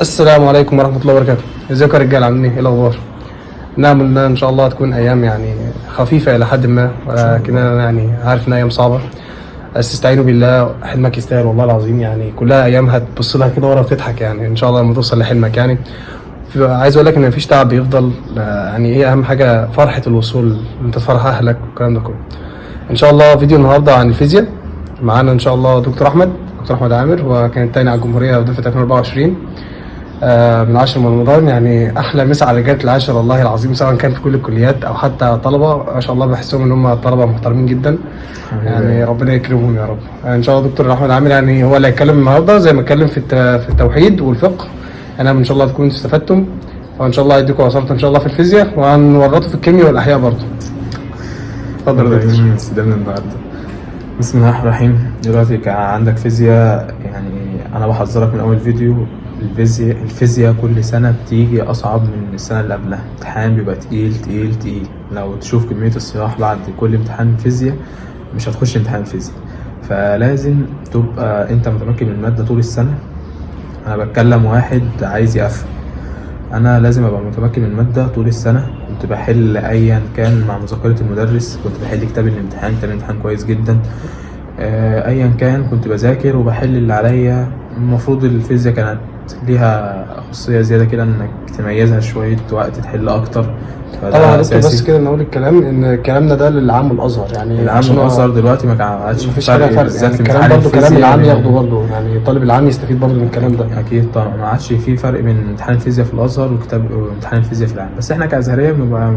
السلام عليكم ورحمة الله وبركاته. ازيكم يا رجال، عاملين ايه الاخبار؟ نعمل ان شاء الله تكون ايام يعني خفيفة الى حد ما، ولكن انا يعني عارف ان ايام صعبة، بس استعينوا بالله، حلمك يستاهل والله العظيم. يعني كلها ايام هتبص لها كده ورا وتضحك يعني ان شاء الله لما توصل لحلمك. يعني عايز اقول لك ان مفيش تعب بيفضل، يعني ايه اهم حاجة؟ فرحة الوصول، انت تفرح اهلك والكلام ده كله. ان شاء الله فيديو النهارده عن الفيزياء. معانا ان شاء الله دكتور احمد عامر، وكان التاني على الجمهورية في دفعة 2024 من 10 من رمضان. يعني احلى مسا على رجاله العاشر والله العظيم، سواء كان في كل الكليات او حتى طلبه، ما شاء الله بحسهم ان هم طلبه محترمين جدا. يعني ربنا يكرمهم يا رب. ان شاء الله دكتور احمد عامر يعني هو اللي هيتكلم النهارده، زي ما اتكلم في التوحيد والفقه. انا ان شاء الله تكونوا استفدتم، وان شاء الله هيديكم وصلت ان شاء الله في الفيزياء، وهنورطه في الكيمياء والاحياء برضه. اتفضل يا دكتور. استدلنا النهارده. بسم الله الرحمن الرحيم. دلوقتي كان عندك فيزياء، يعني انا بحذرك من اول فيديو. الفيزياء كل سنه بتيجي اصعب من السنه اللي قبلها. امتحان بيبقى تقيل تقيل تقيل. لو تشوف كميه الصياح بعد كل امتحان فيزياء مش هتخش امتحان فيزياء، فلازم تبقى انت متمكن من الماده طول السنه. انا بتكلم واحد عايز يقفل، انا لازم ابقى متمكن من الماده طول السنه. كنت بحل ايا كان مع مذاكره المدرس، كنت بحل كتاب الامتحان كويس جدا. ايا كان كنت بذاكر وبحل اللي عليا. المفروض الفيزياء كانت ليها خصوصيه زياده كده، انك تميزها شويه وقت تحل اكتر. طبعا يا دكتور، بس كده نقول الكلام ان كلامنا ده للعام والازهر، يعني العام والازهر دلوقتي ما عادش مفيش حاجه فرق. يعني الكلام برضه كلام العام ياخده برضه، يعني الطالب العام يستفيد برضه من الكلام ده. اكيد طبعا ما عادش في فرق بين امتحان الفيزياء في الازهر وامتحان الفيزياء في العام. بس احنا كازهريه بنبقى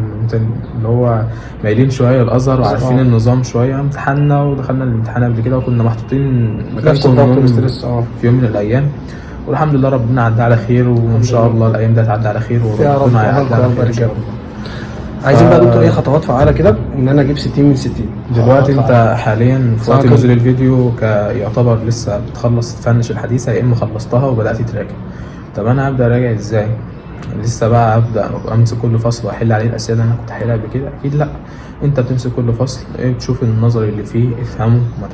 اللي هو مايلين شويه للازهر وعارفين النظام شويه. امتحاننا ودخلنا الامتحان قبل كده وكنا محطوطين في يوم من الايام، والحمد لله ربنا عدى على خير، وان شاء الله الايام دي هتعدي على خير وربنا هيعدي على خير. عايزين بقى دكتور ايه خطوات فعاله كده ان انا اجيب 60 من 60 دلوقتي؟ انت حاليا في وقت نزول الفيديو يعتبر لسه بتخلص تفنش الحديثه، يا اما خلصتها وبدات تراجع. طب انا هبدا اراجع ازاي؟ لسه بقى ابدا امسك كل فصل واحل عليه الاسئله اللي انا كنت حلها قبل كده؟ اكيد لا. انت بتمسك كل فصل بتشوف النظري اللي فيه افهمه، ما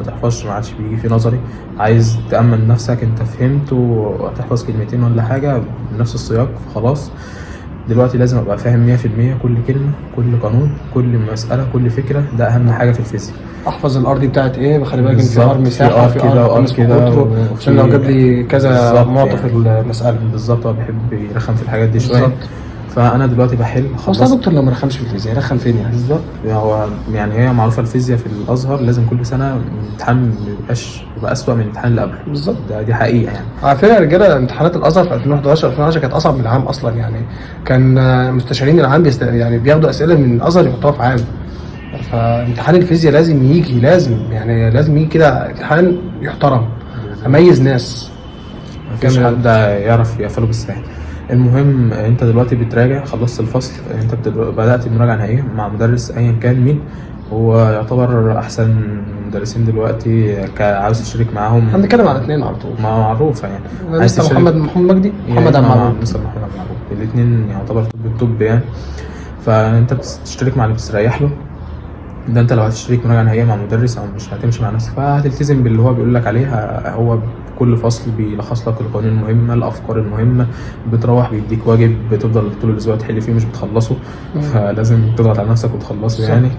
تحفظش. ما عادش بيجي فيه نظري. عايز تامن نفسك انت فهمت وهتحفظ كلمتين ولا حاجه بنفس السياق، فخلاص دلوقتي لازم ابقى فاهم 100% كل كلمه، كل قانون، كل مساله، كل فكره. ده اهم حاجه في الفيزياء. احفظ الار دي بتاعت ايه، بخلي بالك ان في ار مساحه، في ار كده، عشان لو جاب لي كذا معطى في المساله. بالظبط. هو بيحب يرخم في الحاجات دي شويه. فانا دلوقتي بحل خلاص. يا دكتور لو ما رخمش في الفيزياء يرخم فين يعني؟ بالظبط. هو يعني هي معروفه الفيزياء في الازهر لازم كل سنه الامتحان يبقى اسوأ من الامتحان اللي قبله. بالظبط. دي حقيقه يعني. على فكره يا رجاله، امتحانات الازهر في 2011 كانت اصعب من العام اصلا. يعني كان مستشارين العام يعني بياخدوا اسئله من الازهر يحطوها في عام. فامتحان الفيزياء لازم يجي لازم يجي كده امتحان يحترم، اميز ناس. مفيش حد يعرف يقفله بالسهل. المهم انت دلوقتي بتراجع، خلصت الفصل، انت بدأت المراجعة النهائية مع مدرس ايا كان مين هو. يعتبر احسن مدرسين دلوقتي عاوز تشترك معاهم. هنتكلم على اثنين على طول معروفة يعني. مستر محمد مجدي، محمد عبد المعروف. مستر محمد عبد المعروف، الاثنين يعتبر توب يعني. فانت بتشترك مع اللي بتستريح له. ده انت لو هتشترك مراجعة نهائية مع مدرس او مش هتمشي مع نفسك، فهتلتزم باللي هو بيقول لك عليها. هو كل فصل بيلخص لك القوانين المهمة، الافكار المهمة. بتروح بيديك واجب بتفضل طول الاسبوع تحل فيه مش بتخلصه. فلازم تضغط على نفسك وتخلصه يعني.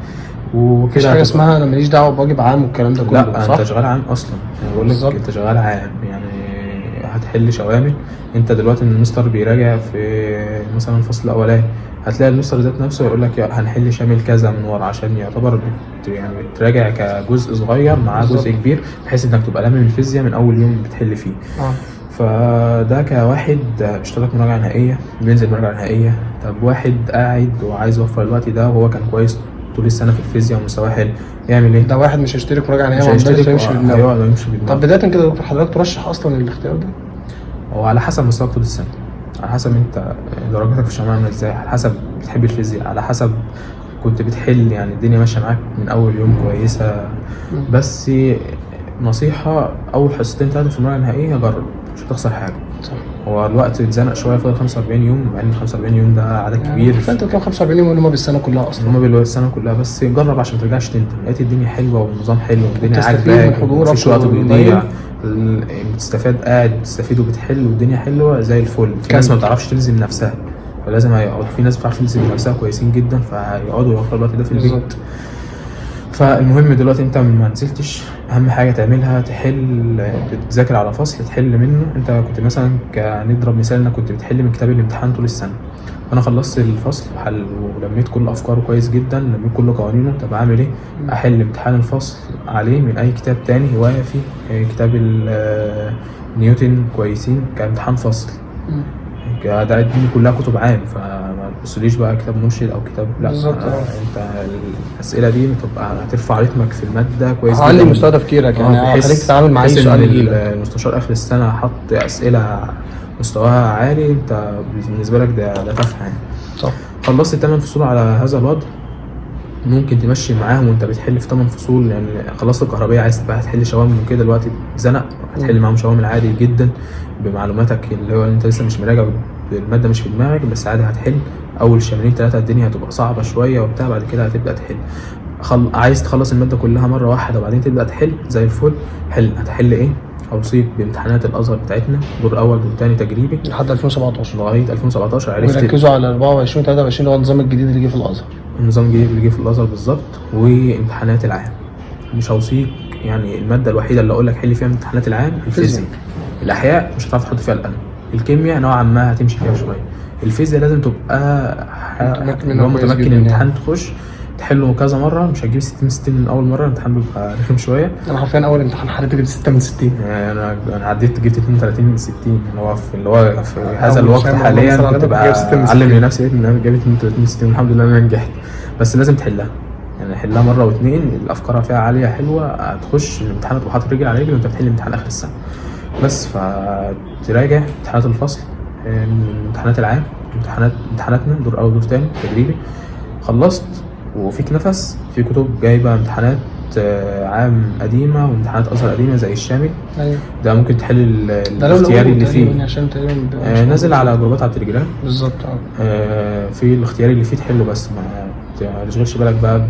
وكده مفيش حاجه اسمها انا ماليش دعوه بواجب عام والكلام ده كله. لا صح؟ انت شغال عام اصلا. انا بقول لك انت شغال عام، يعني هتحل شوامل. انت دلوقتي المستر بيراجع في مثلا الفصل الاولاني، هتلاقي المستر ذات نفسه يقول لك هنحل شامل كذا من ورا، عشان يعتبر يعني بتراجع كجزء صغير مع جزء كبير، بحيث انك تبقى لامم الفيزياء من اول يوم بتحل فيه. فده كواحد اشترك مراجعة نهائية بينزل مراجعة نهائية. طب واحد قاعد وعايز يوفر الوقت ده وهو كان كويس طول السنة في الفيزياء ومستواه حلو، يعمل ايه؟ ده واحد مش هيشترك مراجعة نهائية، مش هيشترك، يمشي بالدماغ. طب بداية كده دكتور حضرتك ترشح اصلا الاختيار ده؟ هو على حسب مستواك طول السنة، على حسب انت درجاتك في الشمال عامله ازاي، على حسب بتحب الفيزياء، على حسب كنت بتحل يعني الدنيا ماشيه معاك من اول يوم كويسه. بس نصيحه، اول حصتين 3 في المراجعه النهائيه جرب، مش هتخسر حاجه. صح. هو الوقت اتزنق شويه، فاضل 45 يوم، مع ان 45 يوم ده عدد كبير. فانت كام 45 يوم اللي هم بالسنه كلها اصلا؟ هم بالسنه كلها، بس جرب عشان ما ترجعش تندم. لقيت الدنيا حلوه والنظام حلو والدنيا عاجباك، مفيش وقت بيضيع، بتستفاد، قاعد بتستفيد وبتحل والدنيا حلوه زي الفل. في ناس ما بتعرفش تلزم نفسها فلازم هيقعد، في ناس بتعرف تلزم نفسها كويسين جدا فهيقعدوا يوفروا الوقت ده في البيت. فالمهم دلوقتي انت ما نزلتش، اهم حاجه تعملها تحل، تذاكر على فصل تحل منه. انت كنت مثلا نضرب مثال انك كنت بتحل من كتاب الامتحان طول السنه، انا خلصت الفصل ولميت كل افكاره كويس جدا، لميت كل قوانينه. طب اعمل ايه؟ احل امتحان الفصل عليه من اي كتاب تاني هوايه فيه، كتاب نيوتن كويسين كامتحان فصل. ده دي كلها كتب عام، فما تبصليش بقى كتاب مرشد او كتاب، لا بالظبط. انت الاسئله دي بتبقى هترفع رتمك في الماده كويس جدا، هعلي مستوى تفكيرك، يعني هخليك تتعامل مع اي سؤال يجيلك. المستشار اخر السنه حط اسئله مستواها عالي، انت بالنسبه لك ده تافهه يعني. صح. خلصت 8 فصول على هذا الوضع، ممكن تمشي معاهم وانت بتحل في 8 فصول. يعني خلصت الكهربائيه عايز تبقى هتحل شوامل وكده، دلوقتي زنق هتحل معاهم شوامل عادي جدا بمعلوماتك، اللي هو انت لسه مش مراجع الماده مش في دماغك، بس عادي هتحل. اول شاملين 3 الدنيا هتبقى صعبه شويه وبتاع، بعد كده هتبدا تحل. عايز تخلص الماده كلها مره واحده وبعدين تبدا تحل زي الفل، حل. هتحل ايه؟ اوصيك بامتحانات الازهر بتاعتنا، دور اول دور تاني تجريبي لحد 2017 لغايه 2017. عرفت ويركزوا على 24 23 اللي هو النظام الجديد اللي جه في الازهر. النظام الجديد اللي جه في الازهر بالظبط، وامتحانات العام. مش هوصيك يعني، الماده الوحيده اللي اقول لك حل فيها امتحانات العام الفيزياء. الاحياء مش هتعرف تحط فيها القلم، الكيمياء نوعا ما هتمشي فيها شويه، الفيزياء لازم تبقى متمكن الامتحان تخش تحله كذا مره، مش هتجيب 60 من اول مره، الامتحان بيبقى رخم شويه. انا حرفيا اول امتحان حليت جبت 6 من 60. انا عديت جبت 32 من 60، اللي هو في هذا الوقت حاليا كنت بعلم لنفسي ان انا جبت 32 من 60 والحمد لله انا نجحت. بس لازم تحلها، يعني حلها مره واثنين، الافكار فيها عاليه حلوه، هتخش الامتحان تبقى حاطط رجل على رجل وانت بتحل امتحان اخر السنه. بس فتراجع امتحانات الفصل، امتحانات العام، امتحاناتنا دور اول دور تاني تجريبي. خلصت وفيك نفس، في كتب جايبه امتحانات عام قديمه وامتحانات ازهر قديمه زي الشامل. ايوه ده ممكن تحل الاختياري اللي فيه، عشان نازل على جروبات على التليجرام بالظبط. في الاختياري اللي فيه تحله، بس ما تشغلش بالك بقى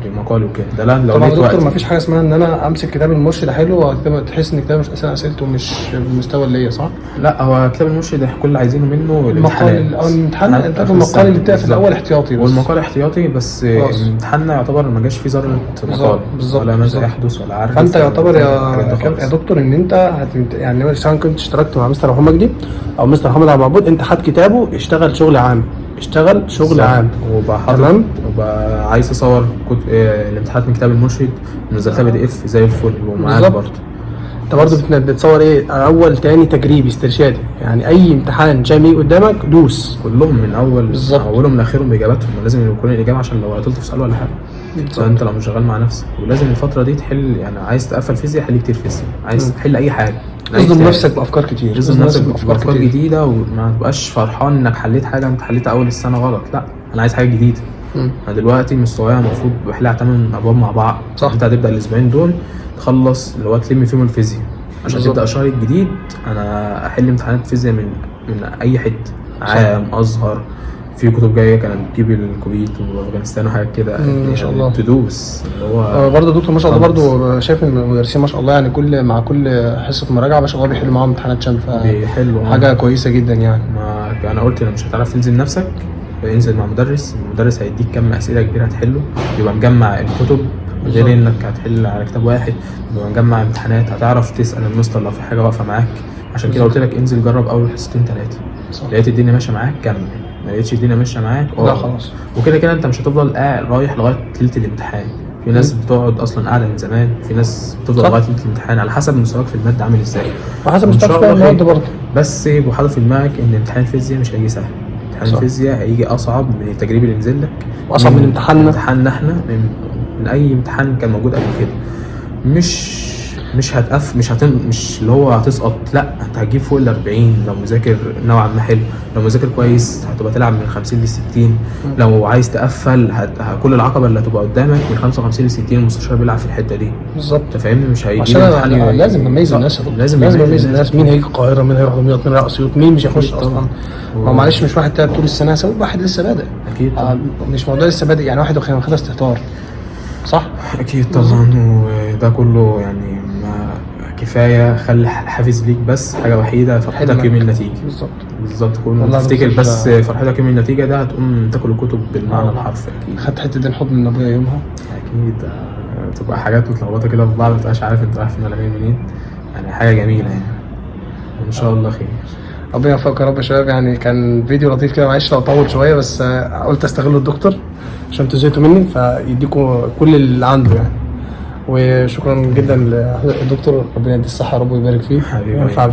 بمقال وكده. ده لا لو طبعا لقيت وقت. ما فيش حاجه اسمها ان انا امسك كتاب المرشد احله وتحس ان الكتاب مش اسئلته مش بالمستوى اللي هي صح. لا هو كتاب المرشد كل اللي عايزينه منه المقال او الامتحان، انت المقال اللي بتاع في الاول احتياطي بس، والمقال احتياطي بس. امتحاننا يعتبر ما جاش فيه ذره مقال ولا ماذا يحدث ولا عارف. فانت يعتبر يا دكتور ان انت يعني سواء كنت اشتركت مع مستر محمد مجدي او مستر محمد عبد المعبود، انت حد كتابه اشتغل شغل عام، اشتغل شغل عام تمام. وبقى عايز اصور الامتحانات من كتاب المرشد نزلتها PDF زي الفل ومعاك برضه. انت برضه بتصور ايه اول تاني تجريبي استرشادي، يعني اي امتحان جاي قدامك دوس كلهم من اول بالظبط، اولهم لاخرهم باجاباتهم، ولازم يكون الاجابه عشان لو عطلت في سؤال ولا حاجه فانت لو مش شغال مع نفسك. ولازم الفتره دي تحل، يعني عايز تقفل فيزياء حل كتير فيزياء، عايز تحل اي حاجه اصدم نفسك بافكار كتير، اصدم نفسك بافكار جديده، وما تبقاش فرحان انك حليت حاجه انت حليتها اول السنه غلط. لا انا عايز حاجه جديده. انا دلوقتي مستواي المفروض بحلها 8 ابواب مع بعض صح. انت هتبدا الاسبوعين دول تخلص اللي هو تلم فيهم الفيزياء عشان تبدا الشهر الجديد انا احل امتحانات فيزياء من اي حته، عام ازهر. في كتب جايه كانت بتجيب الكويت وافغانستان وحاجات كده ما شاء الله تدوس. اللي هو برضه دكتور ما شاء الله، برضه شايف ان المدرسين ما شاء الله يعني مع كل حصه مراجعه ما شاء الله بيحلوا معاهم امتحانات شامل، بيحلوا حاجه كويسه جدا يعني. ما انا قلت لو مش هتعرف تنزل نفسك انزل مع مدرس، المدرس هيديك كم اسئله كبيره هتحله، يبقى مجمع الكتب غير انك هتحل على كتاب واحد، يبقى مجمع امتحانات، هتعرف تسال المستر لو في حاجه واقفه معاك. عشان كده قلت لك انزل جرب اول حصتين 3، لقيت الدنيا ماشيه معاك كمل، ما لقيتش الدنيا ماشيه معاك لا خلاص. وكده كده انت مش هتفضل قاعد رايح لغايه ليله الامتحان، في ناس بتقعد اصلا قاعده من زمان، في ناس بتفضل لغايه ليله الامتحان على حسب مستواك في الماده عامل ازاي، وحسب مستواك في الماده برضه. بس يبقى حاطط في دماغك ان امتحان الفيزياء مش هيجي سهل، امتحان الفيزياء هيجي اصعب من التجريبي اللي نزل لك، واصعب من امتحاننا احنا من اي امتحان كان موجود قبل كده. مش اللي هو هتسقط، لا انت هتجيب فوق ال40 لو مذاكر نوعا ما حلو، لو مذاكر كويس هتبقى تلعب من 50 ل60، لو عايز تقفل كل العقبه اللي هتبقى قدامك من 55 ل60 المستشار بيلعب في الحته دي بالظبط. انت فاهمني؟ مش هيجي عشان لازم نميز الناس، لازم نميز الناس، مين هيجي القاهره، مين هيروح دمياط، مين هيروح اسيوط، مين مش هيخش اصلا. ما معلش مش واحد تعب طول السنه سوي، واحد لسه بادئ اكيد مش موضوع لسه بادئ يعني، واحد واخدها استهتار صح؟ اكيد طبعا. وده كله يعني ما كفايه، خلي حافز ليك بس حاجه وحيده، فرحتك يوم النتيجه. بالظبط تكون والله تفتكر دكتور، بس فرحتك يوم النتيجه ده هتقوم تاكل الكتب بالمعنى الحرفي. اكيد خدت حته دين حضن من ابويا يومها. اكيد تبقى حاجات متلخبطه كده في بعض، متبقاش عارف انت رايح فين ولا جاي منين. يعني حاجه جميله يعني، ان شاء الله خير. ربنا يوفقك يا رب يا شباب. يعني كان فيديو لطيف كده، معلش لو طول شويه، بس قلت استغل الدكتور عشان انتوا زهقتوا مني فيديكوا كل اللي عنده يعني. وشكرا جدا للدكتور، ربنا يديه الصحه يا رب ويبارك فيه حبيبي. وينفع